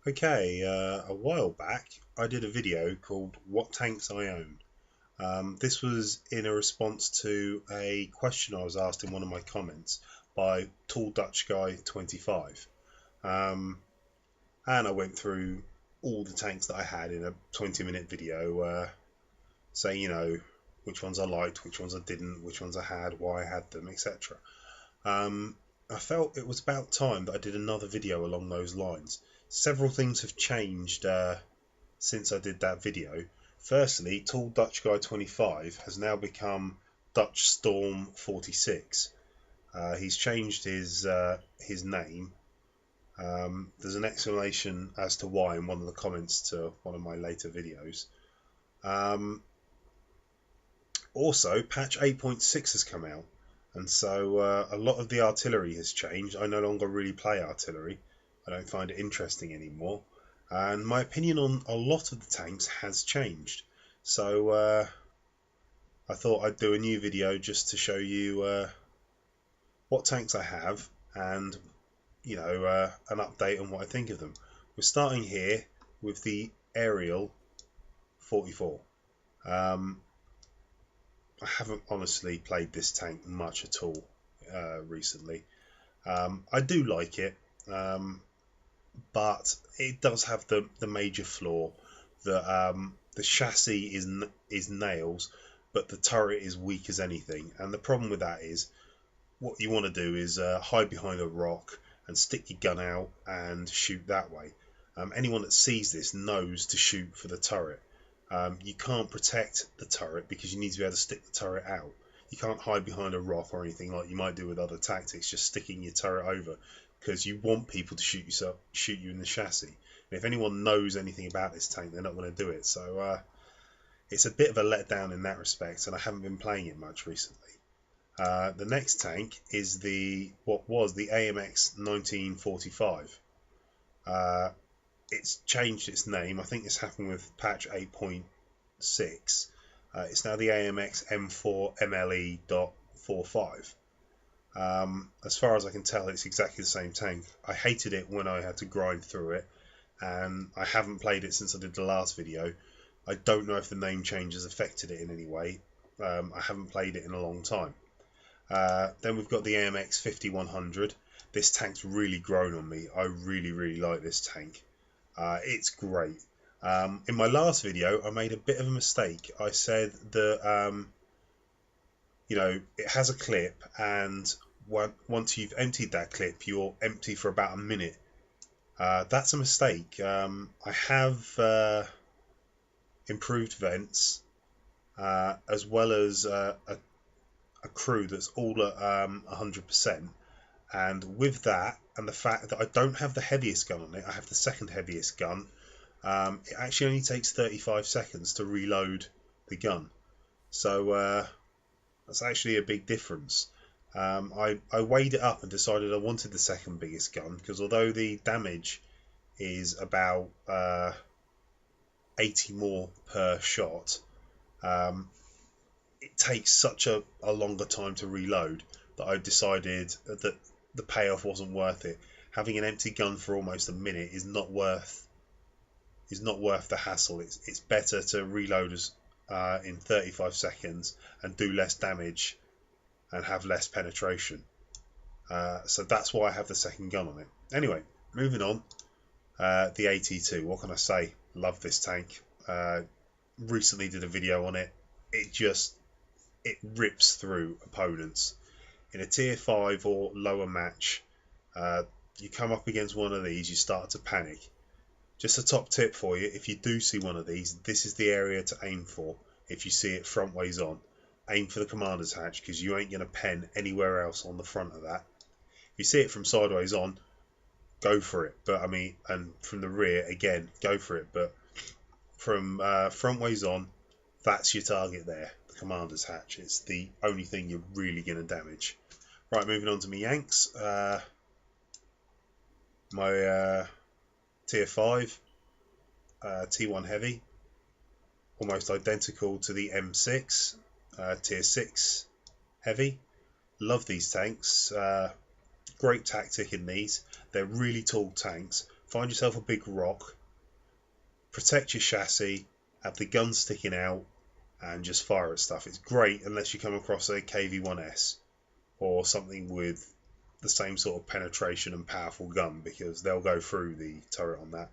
Okay, a while back I did a video called What Tanks I Own. This was in a response to a question I was asked in one of my comments by Tall Dutch Guy 25. And I went through all the tanks that I had in a 20-minute video, saying, which ones I liked, which ones I didn't, which ones I had, why I had them, etc. I felt it was about time that I did another video along those lines. Several things have changed since I did that video. Firstly, Tall Dutch Guy 25 has now become Dutch Storm 46. He's changed his name. There's an explanation as to why in one of the comments to one of my later videos. Also, patch 8.6 has come out, and so a lot of the artillery has changed. I no longer really play artillery. I don't find it interesting anymore, and my opinion on a lot of the tanks has changed. So I thought I'd do a new video just to show you what tanks I have and an update on what I think of them. We're starting here with the Ariel 44. I haven't honestly played this tank much at all recently. I do like it, but it does have the major flaw that the chassis is nails, but the turret is weak as anything. And the problem with that is, what you want to do is hide behind a rock and stick your gun out and shoot that way. Anyone that sees this knows to shoot for the turret. You can't protect the turret because you need to be able to stick the turret out. You can't hide behind a rock or anything like you might do with other tactics, just sticking your turret over, because you want people to shoot you in the chassis. And if anyone knows anything about this tank, they're not going to do it. So it's a bit of a letdown in that respect, and I haven't been playing it much recently. The next tank is what was the AMX 1945. It's changed its name. I think this happened with patch 8.6. It's now the AMX M4 MLE.45. As far as I can tell, it's exactly the same tank. I hated it when I had to grind through it, and I haven't played it since I did the last video. I don't know if the name change has affected it in any way. I haven't played it in a long time. Then we've got the AMX 5100. This tank's really grown on me. I really like this tank. It's great. In my last video, I made a bit of a mistake. I said that it has a clip, and once you've emptied that clip, you're empty for about a minute. That's a mistake. I have improved vents, as well as a crew that's all at 100%. And with that, and the fact that I don't have the heaviest gun on it, I have the second heaviest gun, it actually only takes 35 seconds to reload the gun. So that's actually a big difference. I weighed it up and decided I wanted the second biggest gun, because although the damage is about 80 more per shot, it takes such a longer time to reload that I decided that the payoff wasn't worth it. Having an empty gun for almost a minute is not worth the hassle. It's better to reload in 35 seconds and do less damage and have less penetration. So that's why I have the second gun on it. Anyway, moving on. The AT2. What can I say? Love this tank. Recently did a video on it. It rips through opponents. In a tier 5 or lower match, you come up against one of these, you start to panic. Just a top tip for you: if you do see one of these, this is the area to aim for. If you see it front ways on, aim for the commander's hatch, because you ain't going to pen anywhere else on the front of that. If you see it from sideways on, go for it. But and from the rear, again, go for it. But from front ways on, that's your target there, the commander's hatch. It's the only thing you're really going to damage. Right, moving on to my Yanks. My tier 5 T1 heavy, almost identical to the M6 tier 6 heavy. Love these tanks. Great tactic in these. They're really tall tanks, find yourself a big rock, protect your chassis, have the gun sticking out, and just fire at stuff. It's great unless you come across a KV-1S or something with the same sort of penetration and powerful gun, because they'll go through the turret on that.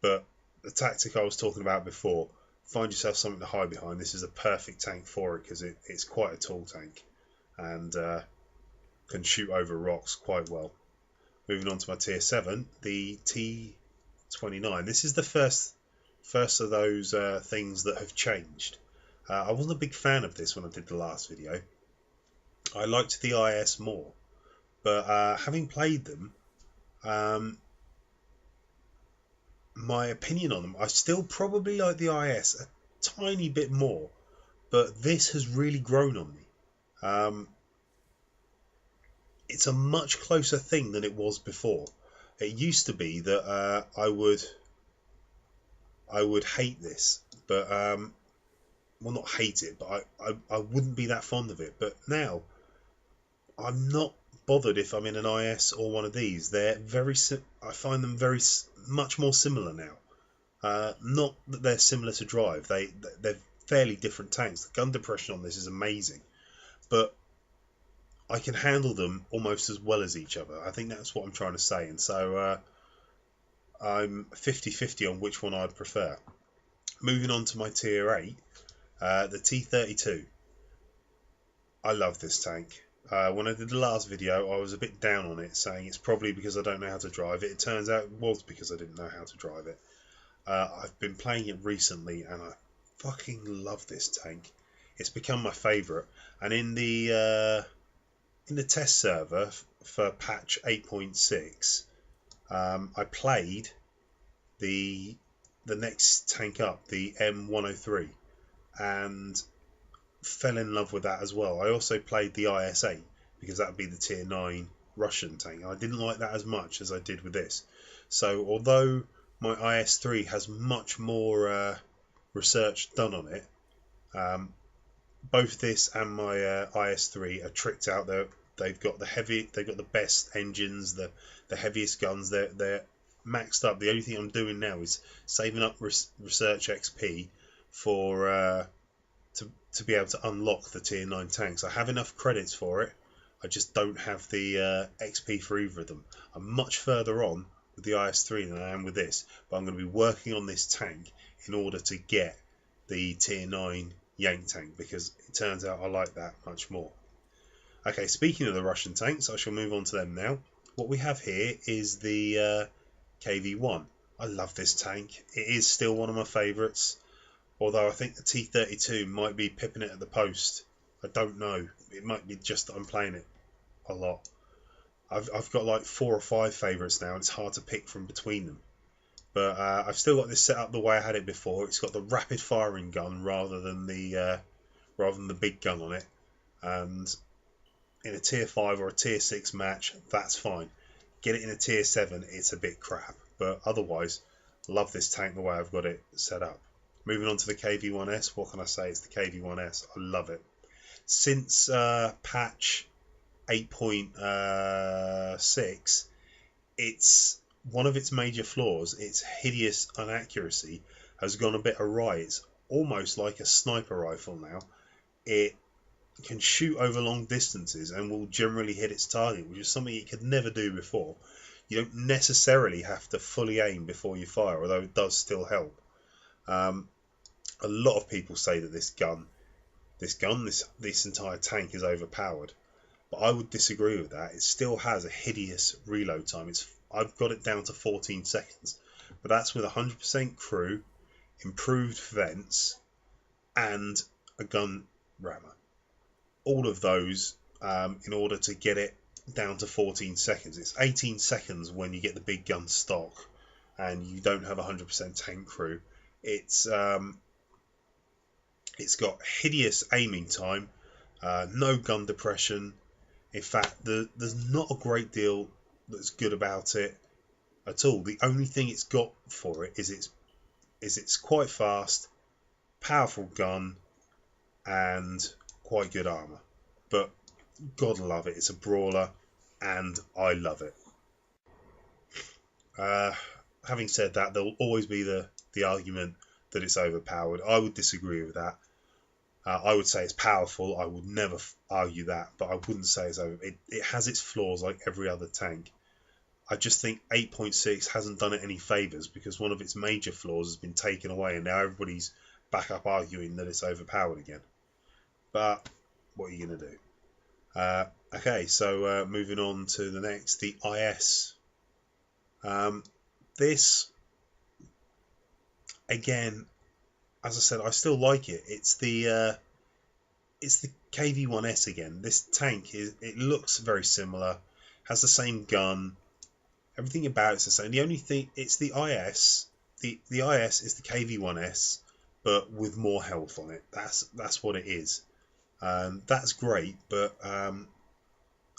But the tactic I was talking about before, find yourself something to hide behind. This is a perfect tank for it, because it's quite a tall tank and can shoot over rocks quite well. Moving on to my tier 7, the T29. This is the first of those things that have changed. I wasn't a big fan of this when I did the last video. I liked the IS more, but having played them, my opinion on them, I still probably like the IS a tiny bit more, but this has really grown on me. It's a much closer thing than it was before. It used to be that I would hate this, but well, not hate it, but I wouldn't be that fond of it. But now I'm not bothered if I'm in an IS or one of these. They're I find them very much more similar now. Not that they're similar to drive. They're fairly different tanks. The gun depression on this is amazing, but I can handle them almost as well as each other. I think that's what I'm trying to say, and so I'm 50-50 on which one I'd prefer. Moving on to my tier 8, the T32. I love this tank. When I did the last video, I was a bit down on it, saying it's probably because I don't know how to drive it. It turns out it was because I didn't know how to drive it. I've been playing it recently, and I fucking love this tank. It's become my favourite. And in the test server for patch 8.6, I played the next tank up, the M103, and fell in love with that as well. I also played the IS-8 because that would be the tier 9 Russian tank. I didn't like that as much as I did with this. So although my IS-3 has much more research done on it, both this and my IS-3 are tricked out. They've got the best engines, the heaviest guns. They're maxed up. The only thing I'm doing now is saving up research XP for to be able to unlock the tier 9 tanks. I have enough credits for it. I just don't have the XP for either of them. I'm much further on with the IS-3 than I am with this, but I'm going to be working on this tank in order to get the tier 9 Yank tank, because it turns out I like that much more. Okay, speaking of the Russian tanks, I shall move on to them now. What we have here is the KV-1. I love this tank. It is still one of my favourites, although I think the T32 might be pipping it at the post. I don't know. It might be just that I'm playing it a lot. I've got like 4 or 5 favourites now, and it's hard to pick from between them. But I've still got this set up the way I had it before. It's got the rapid firing gun rather than the big gun on it. And in a tier 5 or a tier 6 match, that's fine. Get it in a tier 7, it's a bit crap. But otherwise, love this tank the way I've got it set up. Moving on to the KV-1S, what can I say? It's the KV-1S. I love it. Since patch 8.6, it's one of its major flaws, its hideous inaccuracy, has gone a bit awry. It's almost like a sniper rifle now. It can shoot over long distances and will generally hit its target, which is something it could never do before. You don't necessarily have to fully aim before you fire, although it does still help. A lot of people say that this entire tank is overpowered, but I would disagree with that. It still has a hideous reload time. I've got it down to 14 seconds, but that's with 100% crew, improved vents, and a gun rammer. All of those in order to get it down to 14 seconds. It's 18 seconds when you get the big gun stock and you don't have 100% tank crew. It's got hideous aiming time, no gun depression. In fact, there's not a great deal that's good about it at all. The only thing it's got for it is it's quite fast, powerful gun, and quite good armor. But God love it, it's a brawler, and I love it. having said that, there will always be the argument that it's overpowered. I would disagree with that. I would say it's powerful. I would never argue that, but I wouldn't say it's over. It has its flaws like every other tank. I just think 8.6 hasn't done it any favours because one of its major flaws has been taken away, and now everybody's back up arguing that it's overpowered again. But what are you going to do? Okay, so moving on to the next, the IS. This, again, as I said, I still like it. It's the KV-1S again. This tank it looks very similar, has the same gun, everything about it's the same. The only thing, it's the IS. The IS is the KV-1S, but with more health on it. That's what it is. That's great, but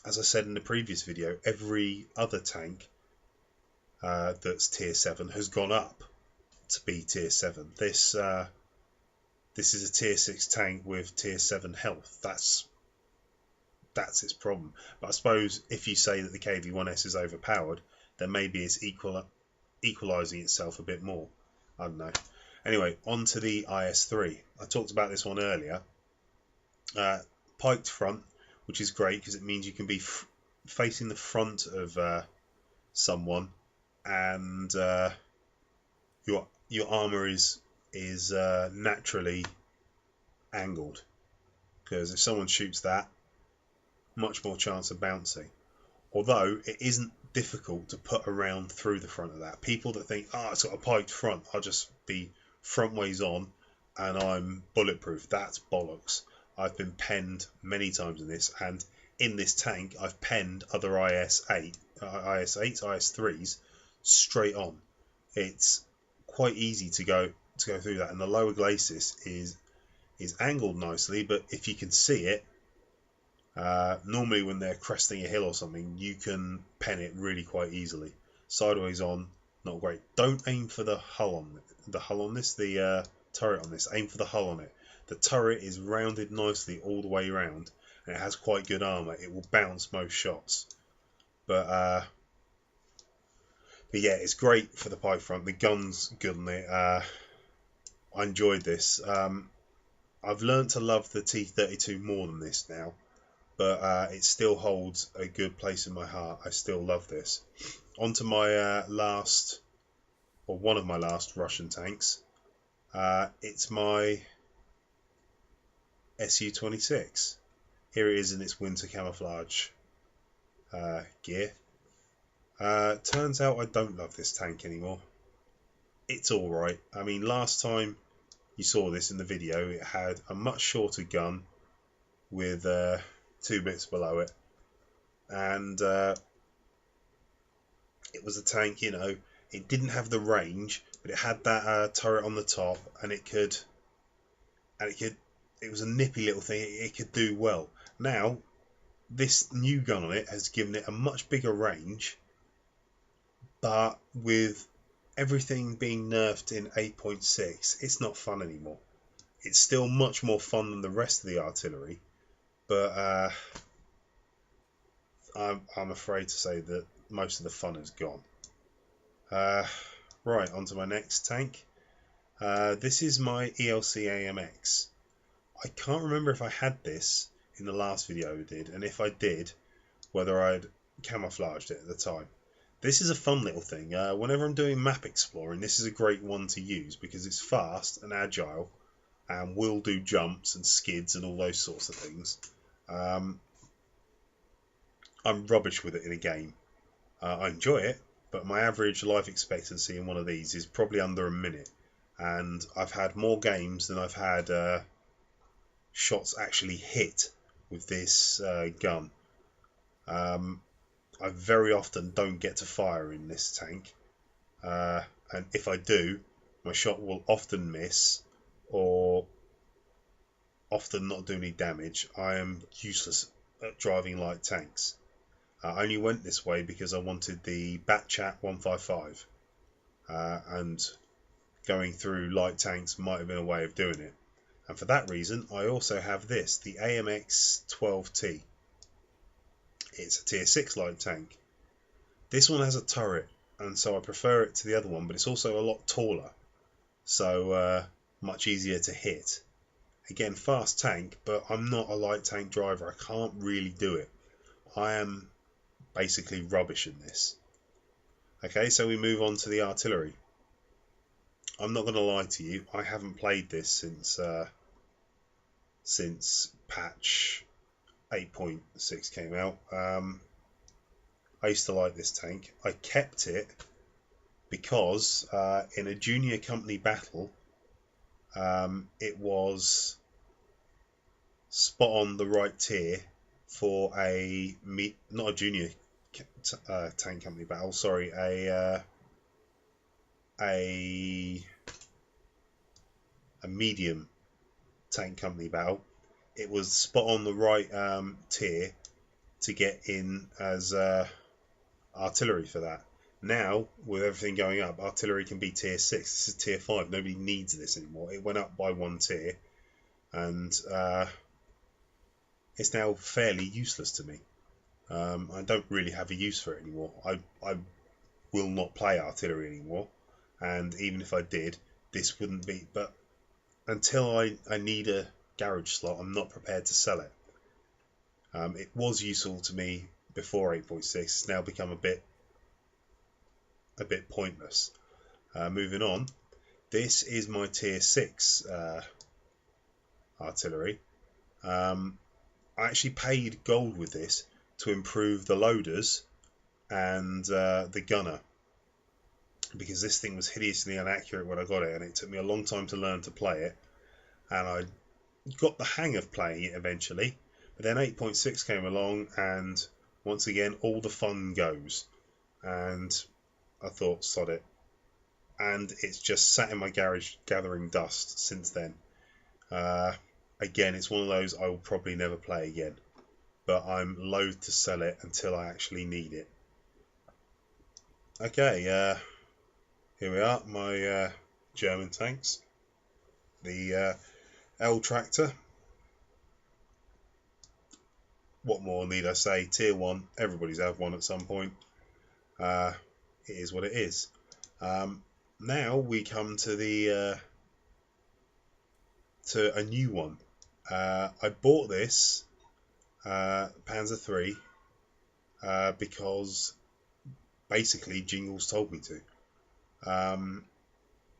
as I said in the previous video, every other tank that's tier 7 has gone up to be tier 7. This is a tier 6 tank with tier 7 health. That's its problem. But I suppose if you say that the KV-1S is overpowered, then maybe it's equalising itself a bit more. I don't know. Anyway, on to the IS-3. I talked about this one earlier. Piked front, which is great because it means you can be facing the front of someone, and your armor is naturally angled, because if someone shoots that, much more chance of bouncing. Although it isn't difficult to put around through the front of that. People that think, it's got a piked front, I'll just be front ways on and I'm bulletproof. That's bollocks. I've been penned many times in this, and in this tank I've penned other IS-8s, IS-3s straight on. It's quite easy to go through that, and the lower glacis is angled nicely, but if you can see it, normally when they're cresting a hill or something, you can pen it really quite easily. Sideways on, not great. Don't aim for the hull on this, the turret on this. Aim for the hull on it. The turret is rounded nicely all the way around, and it has quite good armor. It will bounce most shots. But yeah, it's great for the pike front. The gun's good on it. I enjoyed this. I've learned to love the T-32 more than this now, but it still holds a good place in my heart. I still love this. On to my one of my last Russian tanks. It's my Su-26. Here it is in its winter camouflage gear. Turns out I don't love this tank anymore. It's alright. I mean, last time you saw this in the video, it had a much shorter gun with 2 bits below it, and it was a tank, it didn't have the range, but it had that turret on the top, and it was a nippy little thing. It could do well. Now this new gun on it has given it a much bigger range, but with everything being nerfed in 8.6, it's not fun anymore. It's still much more fun than the rest of the artillery, but I'm afraid to say that most of the fun is gone. Right, on to my next tank. This is my ELC AMX. I can't remember if I had this in the last video I did, and if I did, whether I'd camouflaged it at the time. This is a fun little thing. Whenever I'm doing map exploring, this is a great one to use because it's fast and agile and will do jumps and skids and all those sorts of things. I'm rubbish with it in a game. I enjoy it, but my average life expectancy in one of these is probably under a minute, and I've had more games than I've had shots actually hit with this gun. I very often don't get to fire in this tank, and if I do, my shot will often miss or often not do any damage. I am useless at driving light tanks. I only went this way because I wanted the Batchat 155, and going through light tanks might have been a way of doing it. And for that reason, I also have this, the AMX 12T. It's a tier 6 light tank. This one has a turret, and so I prefer it to the other one, but it's also a lot taller, so much easier to hit. Again, fast tank, but I'm not a light tank driver. I can't really do it. I am basically rubbish in this. Okay, so we move on to the artillery. I'm not going to lie to you, I haven't played this since patch 8.6 came out. I used to like this tank. I kept it because in a junior company battle, it was spot on the right tier for not a junior tank company battle. Sorry, a medium tank company battle. It was spot on the right tier to get in as artillery for that. Now, with everything going up, artillery can be tier 6. This is tier 5. Nobody needs this anymore. It went up by 1 tier, and it's now fairly useless to me. I don't really have a use for it anymore. I will not play artillery anymore, and even if I did, this wouldn't be. But until I need a garage slot, I'm not prepared to sell it. It was useful to me before 8.6. It's now become a bit pointless. Moving on, this is my tier 6 artillery. I actually paid gold with this to improve the loaders and the gunner, because this thing was hideously inaccurate when I got it, and it took me a long time to learn to play it, and I got the hang of playing it eventually. But then 8.6 came along, and once again all the fun goes, and I thought, sod it, and it's just sat in my garage gathering dust since then. Again, it's one of those I will probably never play again, but I'm loath to sell it until I actually need it. Okay, here we are, my German tanks. The L Tractor. What more need I say? Tier 1, everybody's had one at some point. It is what it is. Now we come to the to a new one. I bought this Panzer III because basically Jingles told me to.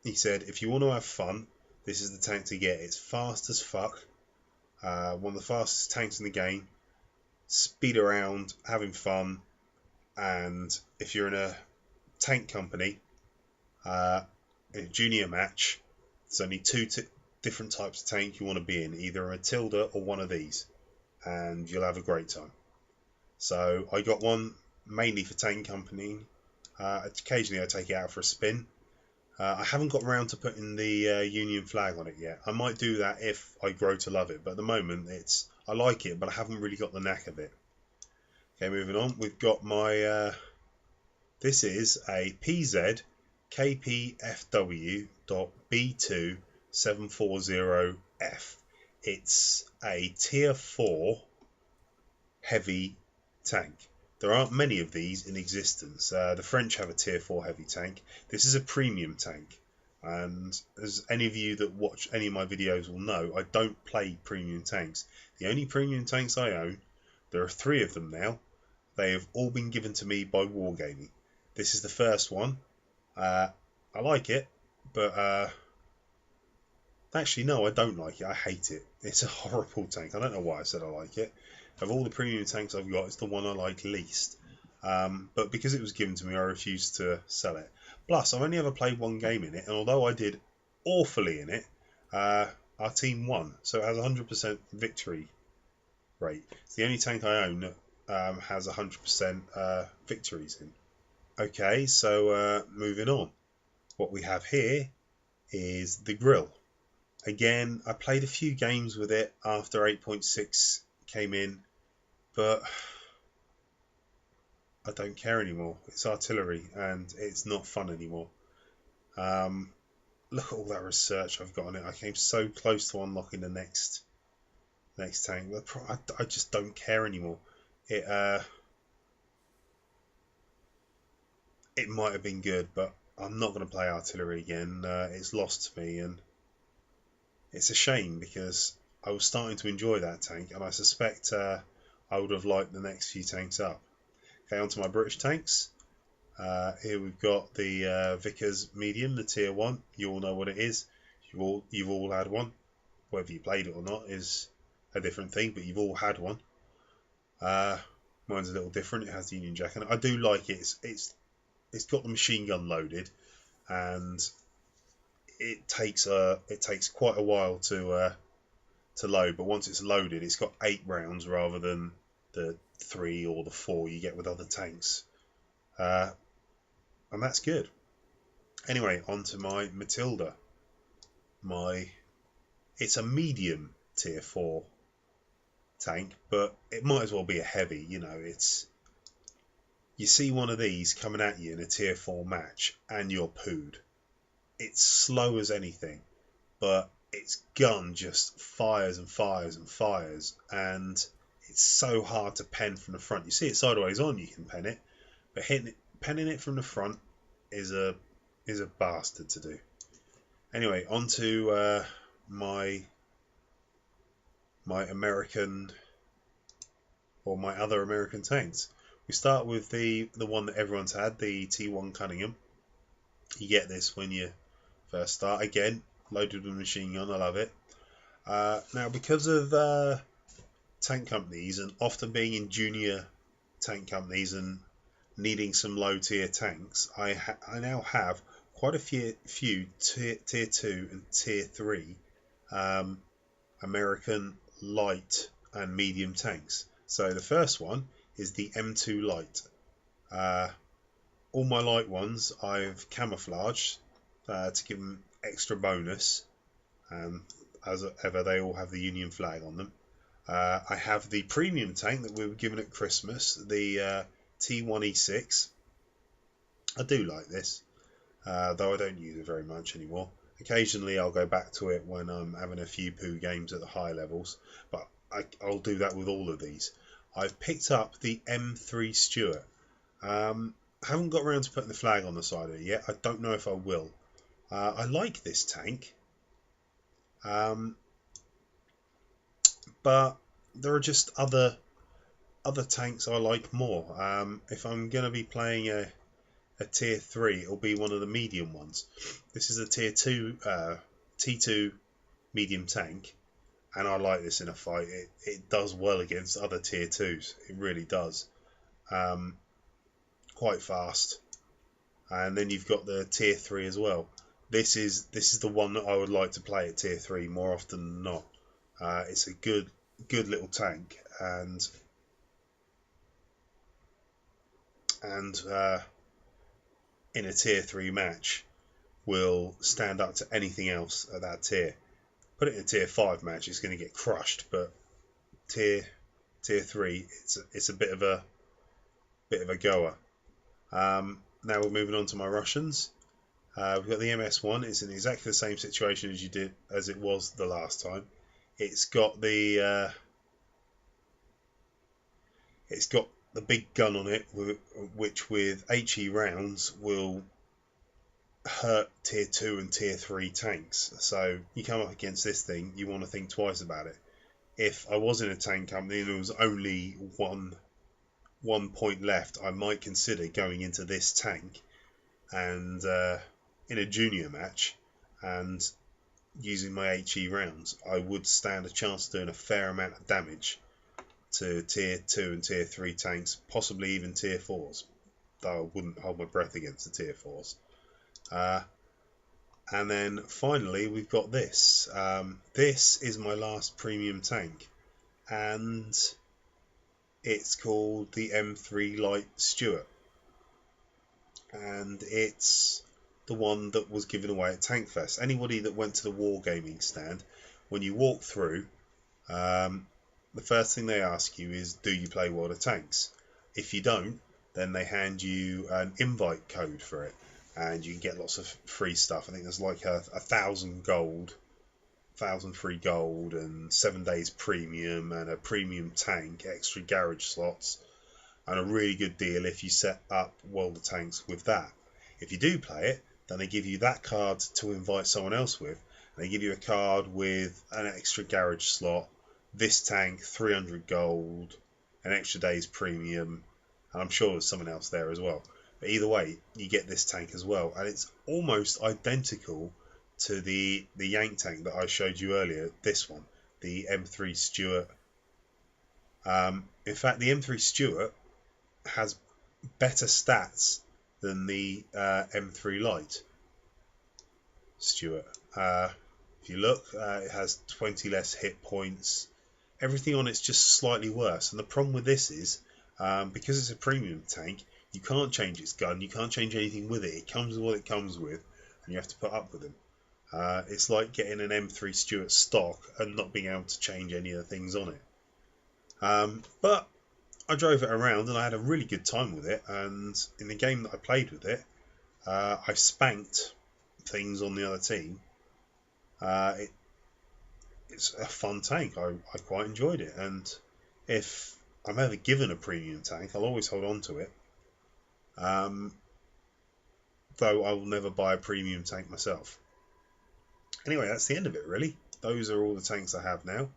He said, if you want to have fun, this is the tank to get. It's fast as fuck, one of the fastest tanks in the game, speed around, having fun, and if you're in a tank company, in a junior match, there's only two different types of tank you want to be in, either a Matilda or one of these, and you'll have a great time. So I got one mainly for tank company. Occasionally I take it out for a spin. I haven't got around to putting the Union flag on it yet. I might do that if I grow to love it, but at the moment I like it, but I haven't really got the knack of it. Okay, moving on, we've got my this is a PZ KPFW.B2740F. It's a tier 4 heavy tank. There aren't many of these in existence. The French have a tier 4 heavy tank. This is a premium tank, and as any of you that watch any of my videos will know, I don't play premium tanks. The only premium tanks I own, there are 3 of them now. They have all been given to me by Wargaming. This is the first one. I like it, but actually no, I don't like it. I hate it. It's a horrible tank. I don't know why I said I like it. Of all the premium tanks I've got, it's the one I like least. But because it was given to me, I refused to sell it. Plus, I've only ever played one game in it, and although I did awfully in it, our team won. So it has a 100% victory rate. It's the only tank I own that has 100% victories in. Okay, so moving on. What we have here is the Grill. Again, I played a few games with it after 8.6 came in, but I don't care anymore. It's artillery and it's not fun anymore. Look at all that research I've got on it. I came so close to unlocking the next tank. I just don't care anymore. it might have been good, but I'm not going to play artillery again. It's lost to me, and it's a shame because I was starting to enjoy that tank, and I suspect I would have liked the next few tanks up. Okay, onto my British tanks. Here we've got the Vickers Medium, the Tier 1. You all know what it is. You've all had one. Whether you played it or not is a different thing, but you've all had one. Mine's a little different. It has the Union Jack, and I do like it. It's got the machine gun loaded, and it takes quite a while to load. But once it's loaded, it's got 8 rounds rather than the 3 or the 4 you get with other tanks, and that's good. Anyway, onto my Matilda. It's a medium tier 4 tank, but it might as well be a heavy. You see one of these coming at you in a tier 4 match, and you're pooed. It's slow as anything, but its gun just fires and fires and fires, and it's so hard to pen from the front. You see it sideways on, you can pen it, but penning it from the front is a bastard to do. Anyway, onto my American, or my other American tanks. We start with the one that everyone's had, the T1 Cunningham. You get this when you first start. Again, loaded with machine gun. I love it. Now, because of tank companies and often being in junior tank companies and needing some low tier tanks, I now have quite a few tier 2 and tier 3 American light and medium tanks. So the first one is the M2 Light. All my light ones I've camouflaged to give them extra bonus. As ever, they all have the Union flag on them. I have the premium tank that we were given at Christmas, the T1E6. I do like this, though I don't use it very much anymore. Occasionally I'll go back to it when I'm having a few poo games at the high levels, but I'll do that with all of these. I've picked up the M3 Stuart. I haven't got around to putting the flag on the side of it yet. I don't know if I will. I like this tank, but there are just other tanks I like more. If I'm going to be playing a tier 3, it'll be one of the medium ones. This is a tier 2 T2 medium tank, and I like this in a fight. It does well against other tier 2s. It really does. Quite fast. And then you've got the tier 3 as well. This is the one that I would like to play at tier 3 more often than not. It's a good little tank, and in a tier 3 match will stand up to anything else at that tier. Put it in a tier 5 match, it's going to get crushed, but tier 3, it's a bit of a goer. Now we're moving on to my Russians. We've got the MS1. It's in exactly the same situation as it was the last time. It's got the big gun on it, which with HE rounds will hurt tier 2 and tier 3 tanks. So you come up against this thing, you want to think twice about it. If I was in a tank company and there was only one point left, I might consider going into this tank and in a junior match and using my HE rounds. I would stand a chance of doing a fair amount of damage to tier 2 and tier 3 tanks, possibly even tier 4s, though I wouldn't hold my breath against the tier 4s. And then finally we've got this. This is my last premium tank, and it's called the M3 Light Stuart, and it's the one that was given away at Tankfest. Anybody that went to the Wargaming stand, when you walk through, the first thing they ask you is, do you play World of Tanks? If you don't, then they hand you an invite code for it, and you can get lots of free stuff. I think there's like 1,000 gold, 1,000 free gold, and 7 days premium, and a premium tank, extra garage slots. and a really good deal if you set up World of Tanks with that. If you do play it, then they give you that card to invite someone else with. They give you a card with an extra garage slot, this tank, 300 gold, an extra day's premium, and I'm sure there's someone else there as well. But either way, you get this tank as well, and it's almost identical to the Yank tank that I showed you earlier. This one, the M3 Stuart. In fact, the M3 Stuart has better stats than the M3 Light Stuart. If you look, it has 20 less hit points. Everything on it's just slightly worse. And the problem with this is, because it's a premium tank, you can't change its gun, you can't change anything with it. It comes with what it comes with, and you have to put up with them. It's like getting an M3 Stuart stock and not being able to change any of the things on it. But I drove it around and I had a really good time with it, and in the game that I played with it, I spanked things on the other team. It's a fun tank. I quite enjoyed it, and if I'm ever given a premium tank, I'll always hold on to it. Though I will never buy a premium tank myself. Anyway, that's the end of it really. Those are all the tanks I have now.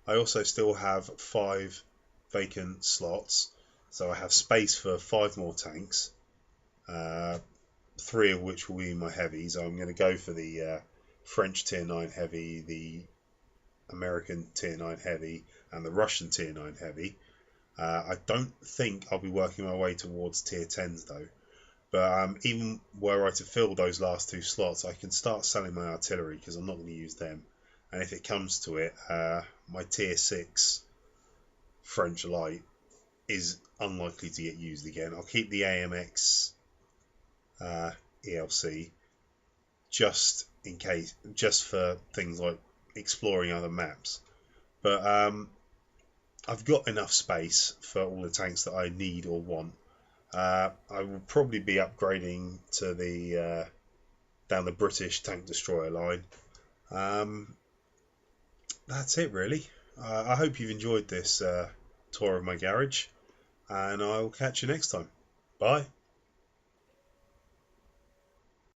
I also still have 5 vacant slots, so I have space for 5 more tanks, 3 of which will be my heavies. I'm going to go for the French tier 9 heavy, the American tier 9 heavy, and the Russian tier 9 heavy. I don't think I'll be working my way towards tier 10s though, but even were I to fill those last 2 slots, I can start selling my artillery because I'm not going to use them, and if it comes to it, my tier 6 French light is unlikely to get used again. I'll keep the AMX ELC just in case, just for things like exploring other maps, but I've got enough space for all the tanks that I need or want. I will probably be upgrading to the down the British tank destroyer line. That's it really. I hope you've enjoyed this tour of my garage, and I'll catch you next time. Bye.